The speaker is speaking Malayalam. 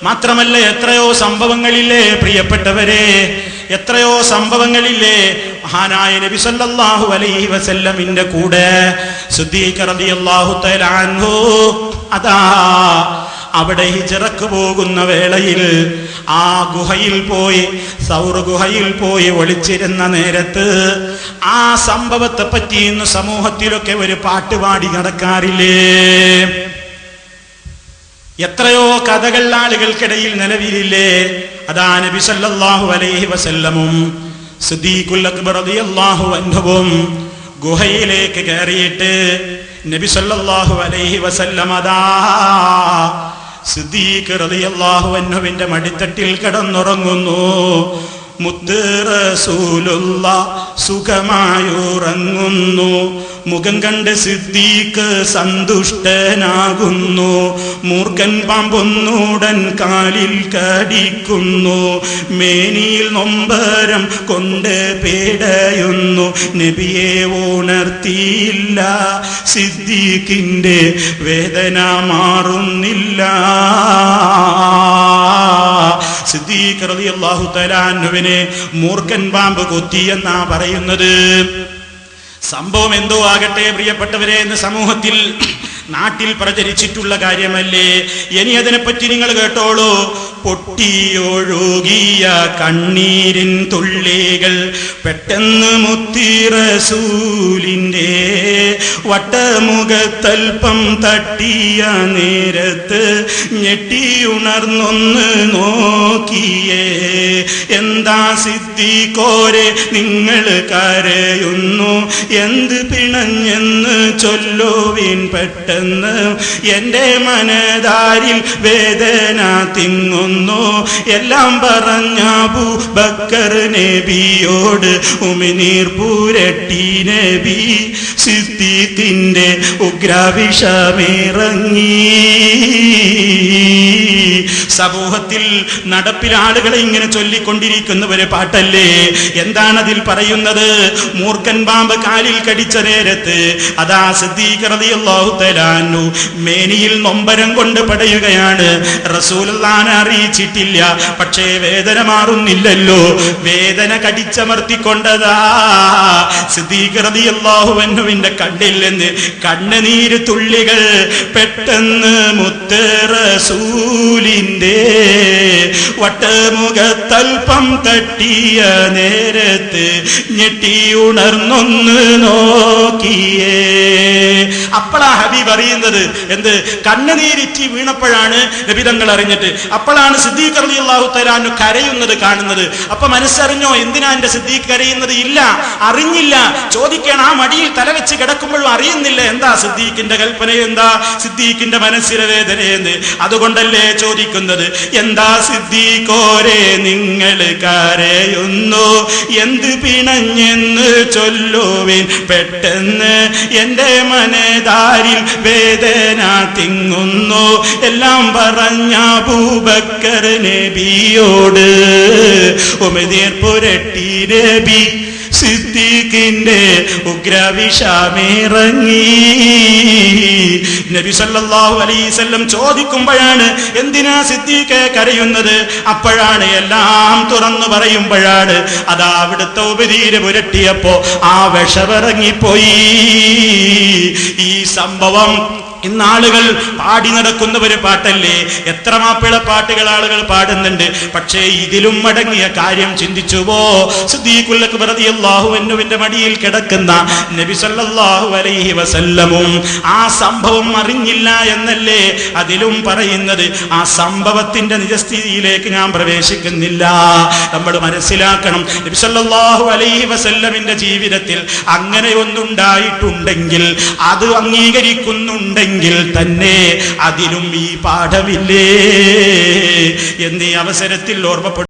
മാത്രമല്ല എത്രയോ സംഭവങ്ങളില്ലേ പ്രിയപ്പെട്ടവരെ, എത്രയോ സംഭവങ്ങളില്ലേ. മഹാനായ നബി സല്ലല്ലാഹു അലൈഹി വസല്ലമിന്റെ കൂടെ സിദ്ദീഖ് റളിയല്ലാഹു തആല അൻഹു അതാ അവിടെ ഹിജ്റക്ക് പോകുന്ന വേളയിൽ ആ ഗുഹയിൽ പോയി, സൗർ ഗുഹയിൽ പോയി ഒളിച്ചിരുന്ന നേരത്ത് ആ സംഭവത്തെ പറ്റി ഇന്ന് സമൂഹത്തിലൊക്കെ ഒരു പാട്ടുപാടി നടക്കാറില്ലേ? എത്രയോ കഥകൾ ആളുകൾക്കിടയിൽ നിലവിലില്ലേ? അതാ നബി സല്ലല്ലാഹു അലൈഹി വസല്ലമും സിദ്ദീഖുൽ അക്ബർ റളിയല്ലാഹു അൻഹുവും ഗുഹയിലേക്ക് കയറിയിട്ട് നബി സല്ലല്ലാഹു അലൈഹി വസല്ലം അതാ സിദ്ദീഖ് റളിയല്ലാഹു അൻഹുവിന്റെ മടിത്തട്ടിൽ കിടന്നുറങ്ങുന്നു. മുത്ത് റസൂലുള്ളാഹ് സുഖമായുറങ്ങുന്നു. മുഖം കണ്ട് സിദ്ദീഖ് സന്തുഷ്ടനാകുന്നു. മൂർഖൻ പാമ്പൊന്നൂടൻ കാലിൽ കടിക്കുന്നു. മേനിയിൽ നൊമ്പരം കൊണ്ട് പേടയുന്നു. നബിയെ ഉണർത്തിയില്ല, സിദ്ദീഖിന്റെ വേദന മാറുന്നില്ല. സിദ്ദീഖ് റളിയല്ലാഹു തആല അൻഹുവിനെ മൂർഖൻ പാമ്പ് കൊത്തിയെന്നാ പറയുന്നത്. സംഭവം എന്തോ ആകട്ടെ പ്രിയപ്പെട്ടവരെ, എന്ന് സമൂഹത്തിൽ നാട്ടിൽ പ്രചരിച്ചിട്ടുള്ള കാര്യമല്ലേ. ഇനി അതിനെപ്പറ്റി നിങ്ങൾ കേട്ടോളൂ. പൊട്ടിയൊഴുകിയ കണ്ണീരിൻ തുള്ളികൾ പെട്ടെന്ന് മുത്തി റസൂലിന്റെ വട്ടമുഖത്തൽപ്പം തട്ടിയ നേരത്ത് ഞെട്ടിയുണർന്നൊന്ന് നോക്കിയേ. എന്താ സിദ്ദീഖോരെ നിങ്ങൾ കരയുന്നു, എന്ത് പിണഞ്ഞെന്ന് ചൊല്ലുവിൻ പെട്ടെന്ന്. എന്റെ മനതാരിൽ വേദന തിങ്ങുന്നു. എല്ലാം പറഞ്ഞ അബൂബക്കർ നബിയോട് ഉമിനീർ പുരട്ടി നബി. സിദ്ദീഖിന്റെ ഉഗ്രവിഷമിറങ്ങി. സമൂഹത്തിൽ നടപ്പിൽ ആളുകളെ ഇങ്ങനെ ചൊല്ലിക്കൊണ്ടിരിക്കുന്ന ഒരു പാട്ടല്ലേ. എന്താണ് അതിൽ പറയുന്നത്? മൂർഖൻ പാമ്പ് കാലിൽ കടിച്ച നേരത്ത് അതാ സിദ്ദീഖ് റളിയല്ലാഹു തആല അൻഹു മേനിയിൽ നൊമ്പരം കൊണ്ട് പടയുകയാണ്. റസൂലുള്ളാഹിനെ അറിയിച്ചിട്ടില്ല, പക്ഷേ വേദന മാറുന്നില്ലല്ലോ. വേദന കടിച്ചമർത്തിക്കൊണ്ടതാ സിദ്ദീഖ് റളിയല്ലാഹു അൻഹുവിന്റെ കണ്ണിൽ നിന്ന് കണ്ണുനീര് തുള്ളികൾ പെട്ടെന്ന് മുത്ത് റസൂലിന്റെ വട്ടമുഖത്തൽപ്പം തട്ടിയ നേരത്ത് ഞെട്ടിയുണർന്നൊന്ന് നോക്കിയേ. അപ്പോഴാ ഹബീബ് അറിയുന്നത് എന്ത്? കണ്ണുനീരിറ്റി വീണപ്പോഴാണ് നബി തങ്ങൾ അറിഞ്ഞിട്ട്. അപ്പോഴാണ് സിദ്ദീഖ് റളിയല്ലാഹു തആല അൻഹു കരയുന്നത് കാണുന്നത്. അപ്പൊ മനസ്സറിഞ്ഞോ എന്തിനാ എന്റെ സിദ്ദീഖ് കരയുന്നത്? ഇല്ല, അറിഞ്ഞില്ല. ചോദിക്കണം, ആ മടിയിൽ തലവെച്ച് കിടക്കുമ്പോഴും അറിയുന്നില്ല എന്താ സിദ്ദീഖിന്റെ കൽപ്പന, എന്താ സിദ്ദീഖിന്റെ മനസ്സിലെ വേദനയെന്ന്. അതുകൊണ്ടല്ലേ ചോദിക്കുന്നത്, എന്താ സിദ്ദീഖോരെ നിങ്ങൾ കരയുന്നു, എന്ത് പിണഞ്ഞെന്ന് ചൊല്ലുവിൻ പെട്ടെന്ന്. എന്റെ മനതാരിൽ വേദന തിങ്ങുന്നു. എല്ലാം പറഞ്ഞ അബൂബക്കർ നബിയോട് ഉമിനീർ പുരട്ടി നബി. സിദ്ദീഖിന്റെ ഉഗ്രവിഷമിറങ്ങി. നബി സല്ലല്ലാഹു അലൈഹി വസല്ലം ചോദിക്കുമ്പോഴാണ് എന്തിനാ സിദ്ദീഖ് കരയുന്നത്. അപ്പോഴാണ് എല്ലാം തുറന്നു പറയുമ്പോഴാണ് അതാ അവിടുത്തെ ഉപരീര് പുരട്ടിയപ്പോ ആ വിഷമിറങ്ങിപ്പോയി. ഈ സംഭവം ഇന്നാളുകൾ പാടി നടക്കുന്ന ഒരു പാട്ടല്ലേ. എത്ര മാപ്പിള പാട്ടുകൾ ആളുകൾ പാടുന്നുണ്ട്. പക്ഷേ ഇതിലും അടങ്ങിയ കാര്യം ചിന്തിച്ചുവോ? സിദ്ദീഖുൽ അക്ബർ റളിയല്ലാഹു അൻഹുവിന്റെ മടിയിൽ കിടക്കുന്ന നബി സല്ലല്ലാഹു അലൈഹി വസല്ലമും ആ സംഭവം അറിഞ്ഞില്ല എന്നല്ലേ അതിലും പറയുന്നത്. ആ സംഭവത്തിന്റെ നിജസ്ഥിതിയിലേക്ക് ഞാൻ പ്രവേശിക്കുന്നില്ല. നമ്മൾ മനസ്സിലാക്കണം, നബി സല്ലല്ലാഹു അലൈഹി വസല്ലമിന്റെ ജീവിതത്തിൽ അങ്ങനെ ഒന്നുണ്ടായിട്ടുണ്ടെങ്കിൽ, അത് അംഗീകരിക്കുന്നുണ്ടെങ്കിൽ തന്നെ അതിലും ഈ പാഠമില്ലേ എന്നീ അവസരത്തിൽ ഓർമ്മപ്പെടും.